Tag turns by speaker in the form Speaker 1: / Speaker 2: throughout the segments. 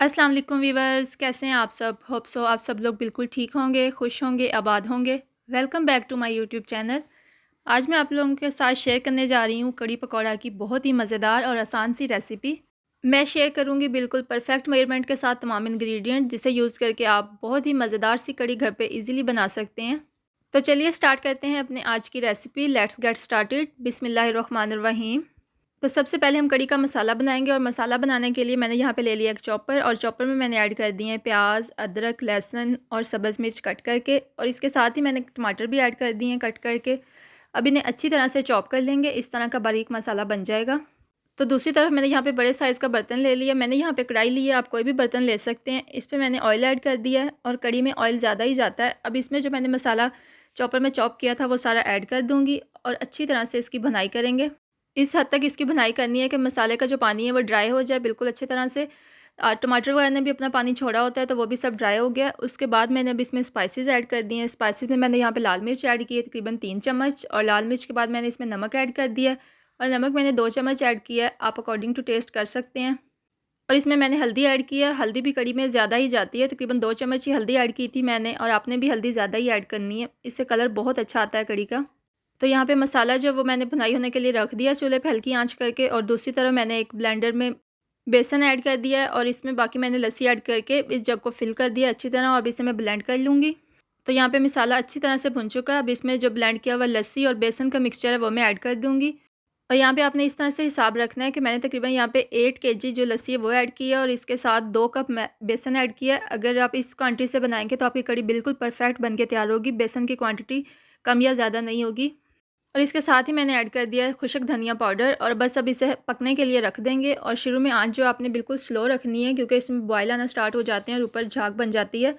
Speaker 1: अस्सलाम वालेकुम वीवर्स, कैसे हैं आप सब। होप सो आप सब लोग बिल्कुल ठीक होंगे, खुश होंगे, आबाद होंगे। Welcome back to my YouTube channel. आज मैं आप लोगों के साथ शेयर करने जा रही हूँ कड़ी पकौड़ा की बहुत ही मज़ेदार और आसान सी रेसिपी। मैं शेयर करूँगी बिल्कुल परफेक्ट मेजरमेंट के साथ तमाम इंग्रेडिएंट, जिसे यूज़ करके आप बहुत ही मज़ेदार सी कड़ी घर पे इजीली बना सकते हैं। तो चलिए स्टार्ट करते हैं अपने आज की रेसिपी। Let's get started. बिस्मिल्लाहिर्रहमानिर्रहीम। तो सबसे पहले हम कड़ी का मसाला बनाएंगे, और मसाला बनाने के लिए मैंने यहाँ पे ले लिया एक चॉपर, और चॉपर में मैंने ऐड कर दिए हैं प्याज, अदरक, लहसुन और सब्ज़ मिर्च कट करके, और इसके साथ ही मैंने टमाटर भी ऐड कर दिए हैं कट करके। अब इन्हें अच्छी तरह से चॉप कर लेंगे, इस तरह का बारीक मसाला बन जाएगा। तो दूसरी तरफ मैंने यहाँ पे बड़े साइज़ का बर्तन ले लिया। मैंने यहाँ पे कढ़ाई ली है, आप कोई भी बर्तन ले सकते हैं। इस पर मैंने ऑयल ऐड कर दिया है, और कड़ी में ऑयल ज़्यादा ही जाता है। अब इसमें जो मैंने मसाला चॉपर में चॉप किया था वो सारा ऐड कर दूँगी, और अच्छी तरह से इसकी भुनाई करेंगे। इस हद तक इसकी भुनाई करनी है कि मसाले का जो पानी है वो ड्राई हो जाए बिल्कुल अच्छी तरह से। टमाटर वगैरह ने भी अपना पानी छोड़ा होता है, तो वो भी सब ड्राई हो गया। उसके बाद मैंने अब इसमें स्पाइसेस ऐड कर दिए हैं। स्पाइसेस में मैंने यहाँ पे लाल मिर्च ऐड की है तकरीबन 3 चम्मच, और लाल मिर्च के बाद मैंने इसमें नमक ऐड कर दिया है, और नमक मैंने 2 चम्मच ऐड किया है। आप अकॉर्डिंग टू टेस्ट कर सकते हैं। और इसमें मैंने हल्दी ऐड की है। हल्दी भी कड़ी में ज़्यादा ही जाती है, तकरीबन 2 चम्मच ही हल्दी ऐड की थी मैंने, और आपने भी हल्दी ज़्यादा ही ऐड करनी है, इससे कलर बहुत अच्छा आता है कड़ी का। तो यहाँ पे मसाला जो वो मैंने भुनाई होने के लिए रख दिया चूल्हे पे हल्की आंच करके, और दूसरी तरफ मैंने एक ब्लेंडर में बेसन ऐड कर दिया है, और इसमें बाकी मैंने लस्सी ऐड करके इस जग को फिल कर दिया अच्छी तरह, और इसे मैं ब्लेंड कर लूँगी। तो यहाँ पे मसाला अच्छी तरह से भुन चुका है। अब इसमें जो ब्लेंड किया हुआ लस्सी और बेसन का मिक्सचर है वो मैं ऐड कर दूँगी। और यहाँ पे आपने इस तरह से हिसाब रखना है कि मैंने तकरीबन यहाँ पे 8 केजी जो लस्सी है वो ऐड की है, और इसके साथ 2 कप बेसन ऐड किया है। अगर आप इस क्वांटिटी से बनाएंगे तो आपकी कड़ी बिल्कुल परफेक्ट बन के तैयार होगी। बेसन की क्वांटिटी कम या ज़्यादा नहीं होगी। और इसके साथ ही मैंने ऐड कर दिया है खुशक धनिया पाउडर, और बस अब इसे पकने के लिए रख देंगे। और शुरू में आंच जो आपने बिल्कुल स्लो रखनी है, क्योंकि इसमें बॉयल आना स्टार्ट हो जाते हैं और ऊपर झाग बन जाती है।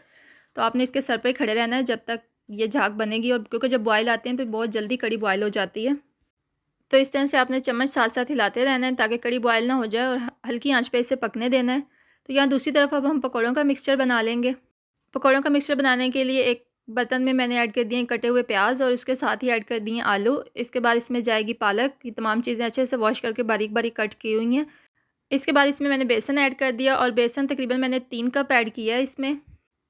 Speaker 1: तो आपने इसके सर पे खड़े रहना है जब तक ये झाग बनेगी, और क्योंकि जब बॉयल आते हैं तो बहुत जल्दी कड़ी बॉयल हो जाती है। तो इस तरह से आपने चम्मच साथ साथ हिलाते रहना है ताकि कड़ी बॉयल ना हो जाए, और हल्की आंच पे इसे पकने देना है। तो यहाँ दूसरी तरफ अब हम पकौड़ों का मिक्सचर बना लेंगे। पकौड़ों का मिक्सचर बनाने के लिए एक बर्तन में मैंने ऐड कर दिए कटे हुए प्याज, और उसके साथ ही ऐड कर दिए आलू। इसके बाद इसमें जाएगी पालक। ये तमाम चीज़ें अच्छे से वॉश करके बारीक बारीक कट की हुई हैं। इसके बाद इसमें मैंने बेसन ऐड कर दिया, और बेसन तकरीबन मैंने 3 कप ऐड किया है इसमें।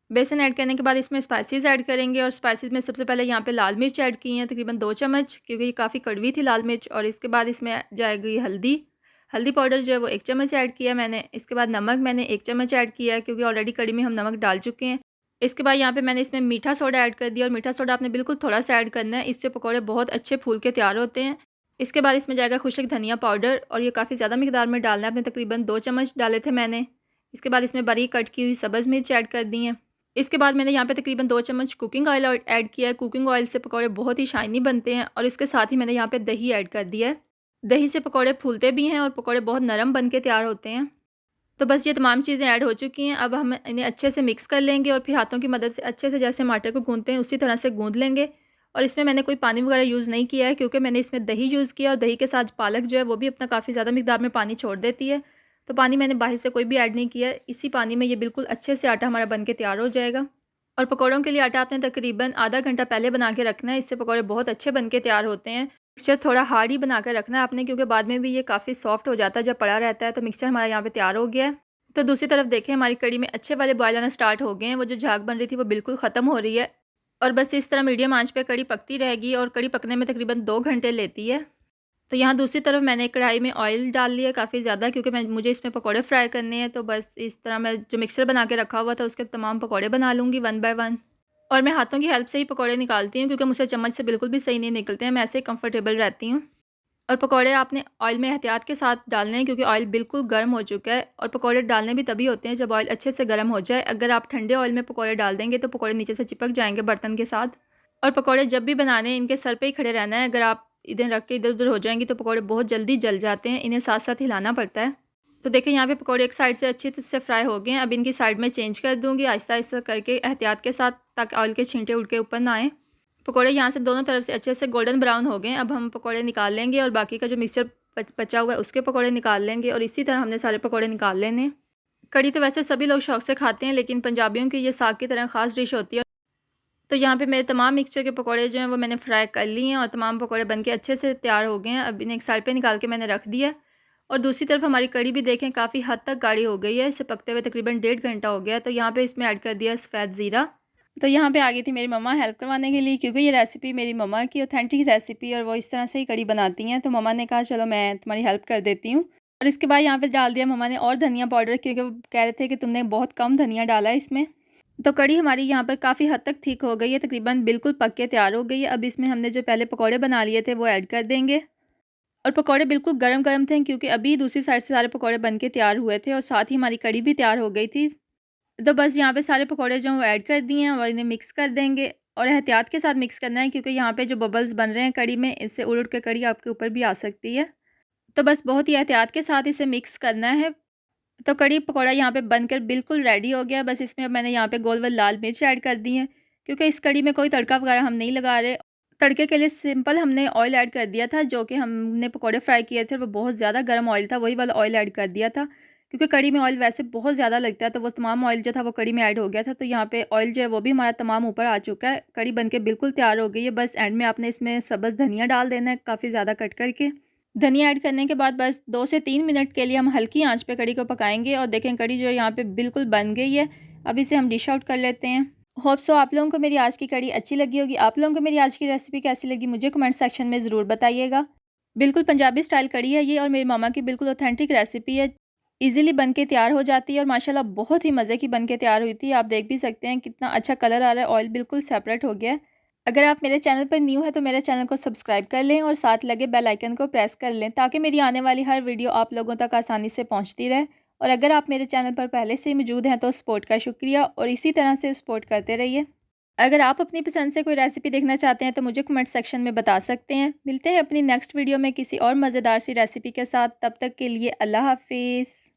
Speaker 1: बेसन ऐड करने के बाद इसमें स्पाइसेस ऐड करेंगे, और स्पाइसेस में सबसे पहले यहाँ पे लाल मिर्च ऐड की हैं तकरीबन 2 चम्मच, क्योंकि ये काफ़ी कड़वी थी लाल मिर्च। और इसके बाद इसमें जाएगी हल्दी। हल्दी पाउडर जो है वो 1 चम्मच ऐड किया मैंने। इसके बाद नमक मैंने 1 चम्मच ऐड किया है, क्योंकि ऑलरेडी कड़ी में हम नमक डाल चुके हैं। इसके बाद यहाँ पे मैंने इसमें मीठा सोडा ऐड कर दिया, और मीठा सोडा आपने बिल्कुल थोड़ा सा ऐड करना है, इससे पकौड़े बहुत अच्छे फूल के तैयार होते हैं। इसके बाद इसमें जाएगा खुशक धनिया पाउडर, और ये काफ़ी ज़्यादा मिकदार में डालना है, आपने तकरीबन 2 चम्मच डाले थे मैंने। इसके बाद इसमें बारीक कट की हुई सब्ज़ मिर्च ऐड कर दी हैं। इसके बाद मैंने यहाँ पे तकरीबन 2 चम्मच कुकिंग ऑयल ऐड किया है। कुकिंग ऑयल से पकौड़े बहुत ही शाइनी बनते हैं। और इसके साथ ही मैंने यहाँ पे दही ऐड कर दिया है। दही से पकौड़े फूलते भी हैं, और पकौड़े बहुत नरम बन के तैयार होते हैं। तो बस ये तमाम चीज़ें ऐड हो चुकी हैं। अब हम इन्हें अच्छे से मिक्स कर लेंगे, और फिर हाथों की मदद से अच्छे से जैसे हम आटे को गूँथते हैं उसी तरह से गूँथ लेंगे। और इसमें मैंने कोई पानी वगैरह यूज़ नहीं किया है, क्योंकि मैंने इसमें दही यूज़ किया, और दही के साथ पालक जो है वो भी अपना काफ़ी ज़्यादा मिकदार में पानी छोड़ देती है। तो पानी मैंने बाहर से कोई भी ऐड नहीं किया। इसी पानी में ये बिल्कुल अच्छे से आटा हमारा बन के तैयार हो जाएगा। और पकौड़ों के लिए आटा आपने तकरीबन आधा घंटा पहले बना के रखना है, इससे पकौड़े बहुत अच्छे बन के तैयार होते हैं। मिक्सचर थोड़ा हार्ड ही बना कर रखना है आपने, क्योंकि बाद में भी ये काफ़ी सॉफ्ट हो जाता है जब पड़ा रहता है। तो मिक्सचर हमारा यहाँ पे तैयार हो गया है। तो दूसरी तरफ देखें, हमारी कड़ी में अच्छे वाले बॉयल आना स्टार्ट हो गए हैं। वो जो झाग बन रही थी वो बिल्कुल ख़त्म हो रही है, और बस इस तरह मीडियम आंच पे कड़ी पकती रहेगी, और कड़ी पकने में तकरीबन 2 घंटे लेती है। तो यहाँ दूसरी तरफ मैंने कढ़ाई में ऑयल डाल लिया काफ़ी ज़्यादा, क्योंकि मुझे इसमें पकौड़े फ्राई करने हैं। तो बस इस तरह मैं जो मिक्सर बना के रखा हुआ था उसके तमाम पकौड़े बना लूँगी 1 बाय 1। और मैं हाथों की हेल्प से ही पकौड़े निकालती हूँ, क्योंकि मुझसे चम्मच से बिल्कुल भी सही नहीं निकलते हैं। मैं ऐसे ही कंफर्टेबल रहती हूँ। और पकौड़े आपने ऑयल में एहतियात के साथ डालने हैं, क्योंकि ऑयल बिल्कुल गर्म हो चुका है। और पकौड़े डालने भी तभी होते हैं जब ऑयल अच्छे से गर्म हो जाए। अगर आप ठंडे ऑयल में पकौड़े डाल देंगे तो पकौड़े नीचे से चिपक जाएंगे बर्तन के साथ। और पकौड़े जब भी बनाने हैं इनके सर पे ही खड़े रहना है। अगर आप इधर रख के इधर उधर हो जाएंगे तो पकौड़े बहुत जल्दी जल जाते हैं, इन्हें साथ साथ हिलाना पड़ता है। तो देखें, यहाँ पे पकौड़े एक साइड से अच्छे से फ्राई हो गए हैं। अब इनकी साइड में चेंज कर दूँगी आहिस्ता आहिस्ता करके एहतियात के साथ, ताकि ऑयल के छींटे उड़ के ऊपर ना आए। पकौड़े यहाँ से दोनों तरफ से अच्छे से गोल्डन ब्राउन हो गए। अब हम पकौड़े निकाल लेंगे, और बाकी का जो मिक्सचर बचा हुआ है उसके पकौड़े निकाल लेंगे, और इसी तरह हमने सारे पकौड़े निकाल लेने। कड़ी तो वैसे सभी लोग शौक से खाते हैं, लेकिन पंजाबियों की ये साग की तरह ख़ास डिश होती है। तो यहाँ पे मेरे तमाम मिक्सचर के पकौड़े जो हैं वो मैंने फ्राई कर लिए हैं, और तमाम पकौड़े बनके अच्छे से तैयार हो गए हैं। अब इन्हें एक साइड पे निकाल के मैंने रख दिया। और दूसरी तरफ हमारी कड़ी भी देखें काफ़ी हद तक गाढ़ी हो गई है, इसे पकते हुए तकरीबन 1.5 घंटा हो गया। तो यहाँ पे इसमें ऐड कर दिया सफ़ेद ज़ीरा। तो यहाँ पे आ गई थी मेरी मम्मा हेल्प करवाने के लिए, क्योंकि ये रेसिपी मेरी मम्मा की ऑथेंटिक रेसिपी और वो इस तरह से ही कड़ी बनाती हैं। तो मम्मा ने कहा चलो मैं तुम्हारी हेल्प कर देती हूँ। और इसके बाद यहाँ पे डाल दिया मम्मा ने और धनिया पाउडर, क्योंकि वो कह रहे थे कि तुमने बहुत कम धनिया डाला है इसमें। तो कड़ी हमारी यहाँ पर काफ़ी हद तक ठीक हो गई है, तकरीबन बिल्कुल पक के तैयार हो गई है। अब इसमें हमने जो पहले पकौड़े बना लिए थे वो ऐड कर देंगे। और पकौड़े बिल्कुल गरम गरम थे, क्योंकि अभी दूसरी साइड से सारे पकौड़े बन के तैयार हुए थे और साथ ही हमारी कड़ी भी तैयार हो गई थी। तो बस यहाँ पे सारे पकौड़े जो वो ऐड कर दिए हैं और इन्हें मिक्स कर देंगे। और एहतियात के साथ मिक्स करना है, क्योंकि यहाँ पे जो बबल्स बन रहे हैं कड़ी में, इससे उड़ उड़ के कड़ी आपके ऊपर भी आ सकती है। तो बस बहुत ही एहतियात के साथ इसे मिक्स करना है। तो कड़ी पकौड़ा यहाँ पे बनकर बिल्कुल रेडी हो गया। बस इसमें अब मैंने यहाँ पे गोल गोल लाल मिर्च ऐड कर दी है, क्योंकि इस कड़ी में कोई तड़का वगैरह हम नहीं लगा रहे। तड़के के लिए सिंपल हमने ऑयल ऐड कर दिया था, जो कि हमने पकौड़े फ्राई किए थे वो बहुत ज़्यादा गर्म ऑयल था, वही वाला ऑयल ऐड कर दिया था। क्योंकि कड़ी में ऑयल वैसे बहुत ज़्यादा लगता है, तो वो तमाम ऑयल जो था वो कड़ी में ऐड हो गया था। तो यहाँ पे ऑयल जो है वो भी हमारा तमाम ऊपर आ चुका है। कड़ी बनके बिल्कुल तैयार हो गई है। बस एंड में आपने इसमें सब्ज़ धनिया डाल देना है, काफ़ी ज़्यादा कट करके। धनिया ऐड करने के बाद बस 2 से 3 मिनट के लिए हम हल्की आंच पे कड़ी को पकाएंगे। और देखें कड़ी जो है यहाँ पे बिल्कुल बन गई है। अब इसे हम डिश आउट कर लेते हैं। होप सो आप लोगों को मेरी आज की कड़ी अच्छी लगी होगी। आप लोगों को मेरी आज की रेसिपी कैसी लगी मुझे कमेंट सेक्शन में ज़रूर बताइएगा। बिल्कुल पंजाबी स्टाइल कड़ी है ये, और मेरी मामा की बिल्कुल ऑथेंटिक रेसिपी है। इजीली बन के तैयार हो जाती है और माशाल्लाह बहुत ही मज़े की बन के तैयार हुई थी। आप देख भी सकते हैं कितना अच्छा कलर आ रहा है, ऑयल बिल्कुल सेपरेट हो गया है। अगर आप मेरे चैनल पर न्यू है तो मेरे चैनल को सब्सक्राइब कर लें और साथ लगे बेल आइकन को प्रेस कर लें, ताकि मेरी आने वाली हर वीडियो आप लोगों तक आसानी से पहुंचती रहे। और अगर आप मेरे चैनल पर पहले से मौजूद हैं तो सपोर्ट का शुक्रिया, और इसी तरह से सपोर्ट करते रहिए। अगर आप अपनी पसंद से कोई रेसिपी देखना चाहते हैं तो मुझे कमेंट सेक्शन में बता सकते हैं। मिलते हैं अपनी नेक्स्ट वीडियो में किसी और मज़ेदार सी रेसिपी के साथ। तब तक के लिए अल्लाह हाफिज़।